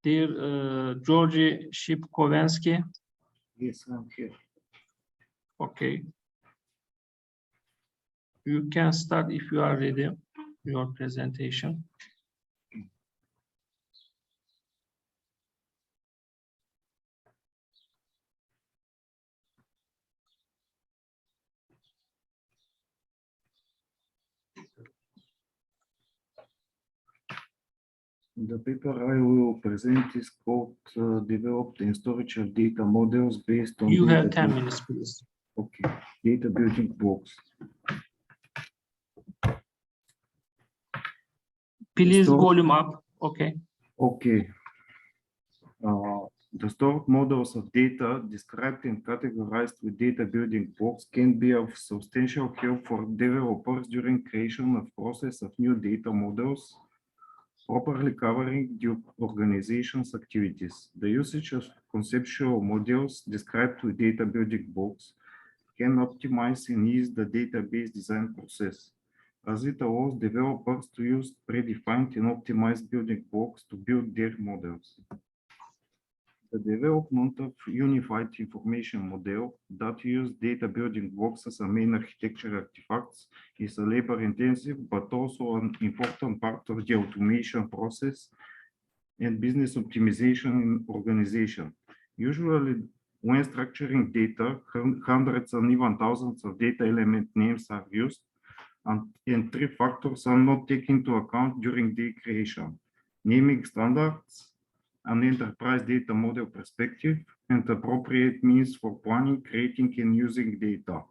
dear Georgi Shipkovensky. Yes, I'm here. Okay. You can start if you are ready, your presentation. The paper I will present is called Developed and Storage of Data Models based on You have data 10 build- minutes, please. Okay, data building blocks. Please So- volume up. Okay. Okay. The stored models of data described and categorized with data building blocks can be of substantial help for developers during creation of process of new data models, properly covering the organization's activities. The usage of conceptual models described with data building blocks can optimize and ease the database design process, as it allows developers to use predefined and optimized building blocks to build their models. The development of unified information model that use data building blocks as a main architecture artifacts is a labor-intensive, but also an important part of the automation process and business optimization in organization. Usually, when structuring data, hundreds and even thousands of data element names are used, and three factors are not taken into account during the creation: naming standards, an enterprise data model perspective, and appropriate means for planning, creating, and using data.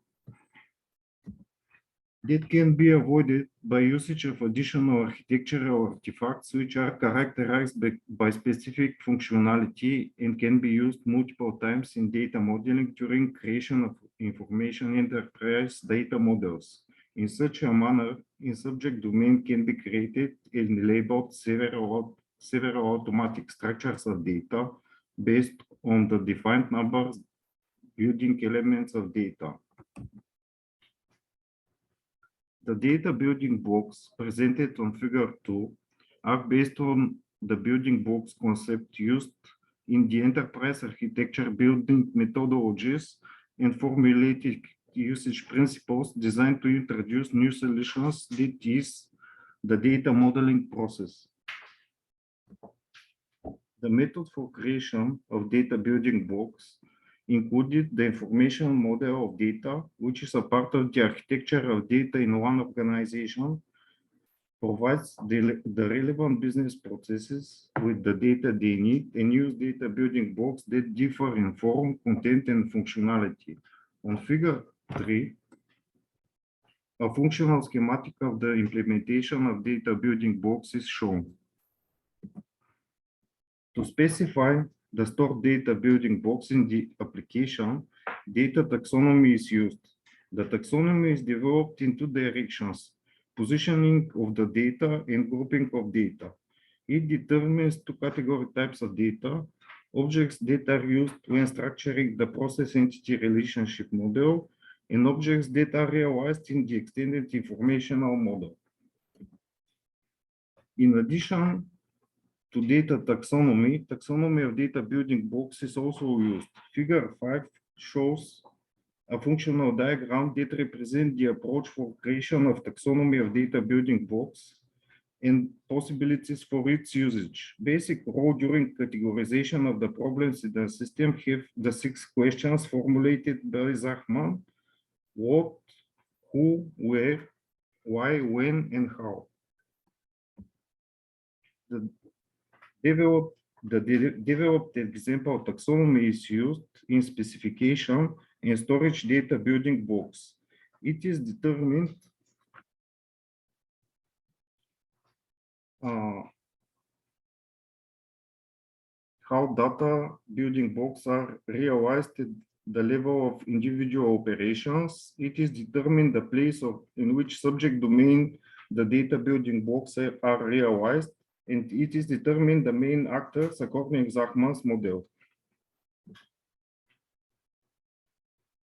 That can be avoided by usage of additional architectural artifacts, which are characterized by specific functionality and can be used multiple times in data modeling during creation of information enterprise data models. In such a manner, in subject domain can be created and labeled several automatic structures of data based on the defined numbers building elements of data. The data building blocks presented on figure 2 are based on the building blocks concept used in the enterprise architecture building methodologies and formulated usage principles designed to introduce new solutions that is the data modeling process. The method for creation of data building blocks included the information model of data, which is a part of the architecture of data in one organization, provides the relevant business processes with the data they need, and use data building blocks that differ in form, content, and functionality. On figure 3, a functional schematic of the implementation of data building blocks is shown. To specify the stored data building blocks in the application, data taxonomy is used. The taxonomy is developed in two directions: positioning of the data and grouping of data. It determines two category types of data: objects that are used when structuring the process entity relationship model, and objects that are realized in the extended informational model. In addition to data taxonomy, taxonomy of data building blocks is also used. Figure 5 shows a functional diagram that represents the approach for creation of taxonomy of data building blocks and possibilities for its usage. Basic role during categorization of the problems in the system have the 6 questions formulated by Zachman: what, who, where, why, when, and how. The developed example taxonomy is used in specification and storage data building blocks. It is determined how data building blocks are realized at the level of individual operations. It is determined the place in which subject domain the data building blocks are realized, and it is determined the main actors according to Zachman's model.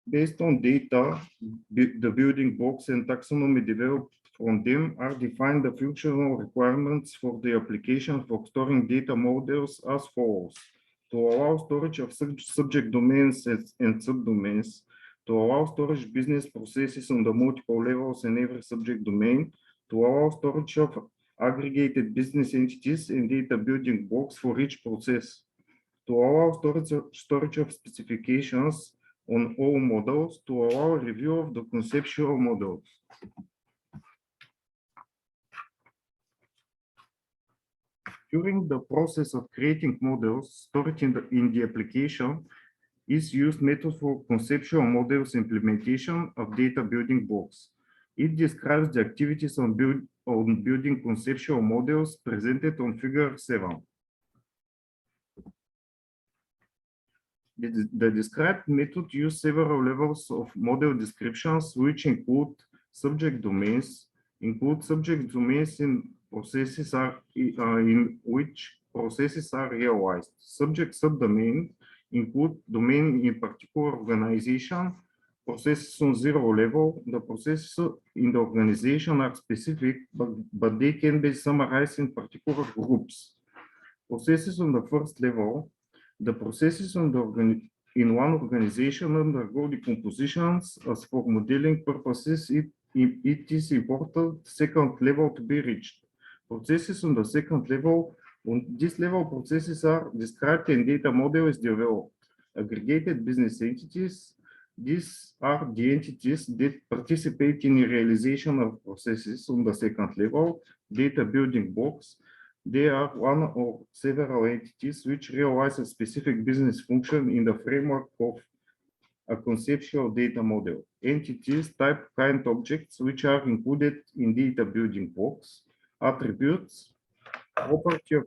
Based on data, the building blocks and taxonomy developed from them are defined the functional requirements for the application for storing data models as follows: to allow storage of subject domains and subdomains, to allow storage business processes on the multiple levels in every subject domain, to allow storage of aggregated business entities and data building blocks for each process, to allow storage of specifications on all models, to allow review of the conceptual models. During the process of creating models, storage in the application is used method for conceptual models implementation of data building blocks. It describes the activities on building conceptual models presented on figure 7. The described method uses several levels of model descriptions, which include subject domains, in processes in which processes are realized. Subject subdomain include domain in particular organization, processes on 0 level. The processes in the organization are specific, but they can be summarized in particular groups. Processes on the first level, the processes in one organization undergo decompositions. As for modeling purposes, it is important second level to be reached. Processes on the second level, on this level, processes are described and data model is developed. Aggregated business entities, these are the entities that participate in the realization of processes on the second level. Data building blocks, they are one or several entities which realize a specific business function in the framework of a conceptual data model. Entities, type, kind, objects, which are included in data building blocks. Attributes, property of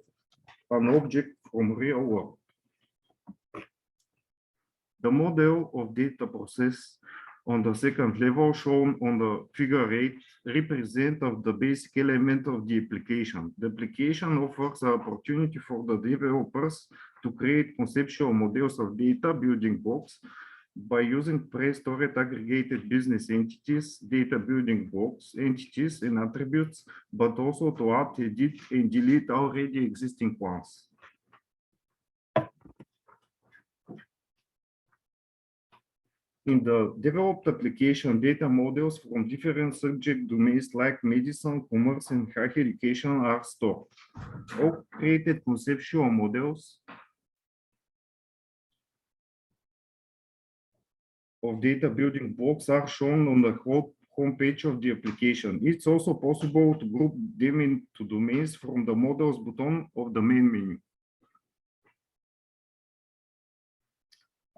an object from real world. The model of data process on the second level shown on the figure 8 represent of the basic element of the application. The application offers the opportunity for the developers to create conceptual models of data building blocks by using pre-stored aggregated business entities, data building blocks, entities, and attributes, but also to add, edit, and delete already existing ones. In the developed application, data models from different subject domains like medicine, commerce, and higher education are stored. All created conceptual models of data building blocks are shown on the home page of the application. It's also possible to group them into domains from the models button of the main menu.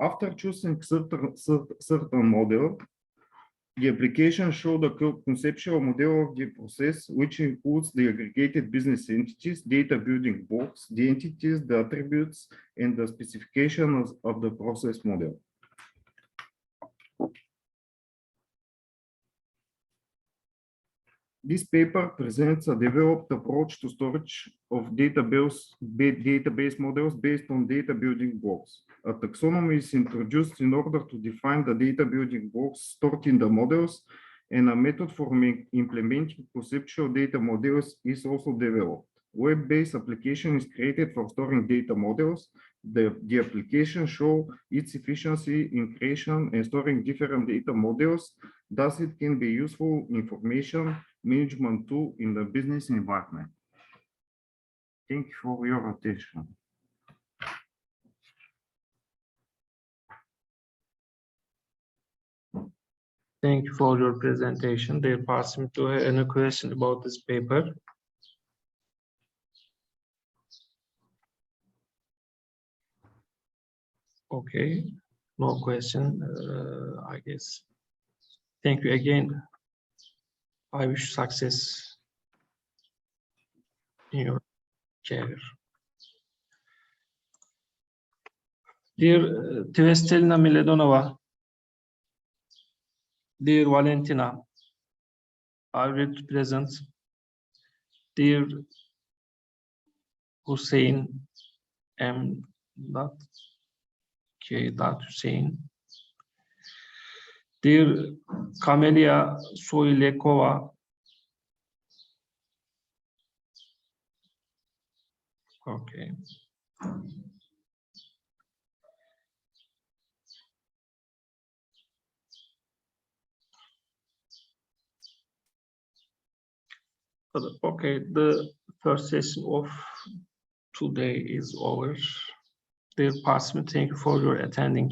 After choosing certain model, The application shows the conceptual model of the process, which includes the aggregated business entities, data building blocks, the entities, the attributes, and the specifications of the process model. This paper presents a developed approach to storage of database models based on data building blocks. A taxonomy is introduced in order to define the data building blocks stored in the models, and a method for implementing conceptual data models is also developed. Web-based application is created for storing data models. The application shows its efficiency in creation and storing different data models. Thus, it can be useful information management tool in the business environment. Thank you for your attention. Thank you for your presentation. Dear participant, do you have any question about this paper? Okay, no question, I guess. Thank you again. I wish success in your career. Dear Tvestelina Miledonova, dear Valentina, are ready to present? Dear Hussein M. K. Hussein, dear Camelia Soilekova, okay. Okay, the first session of today is over. Dear participants, thank you for your attending.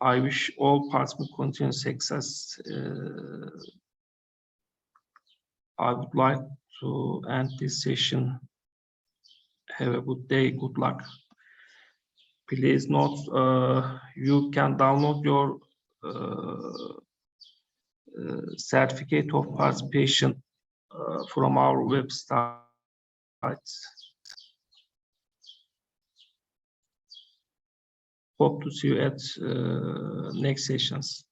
I wish all participants continued success. I would like to end this session. Have a good day, good luck. Please note, you can download your certificate of participation from our website. Hope to see you at next sessions.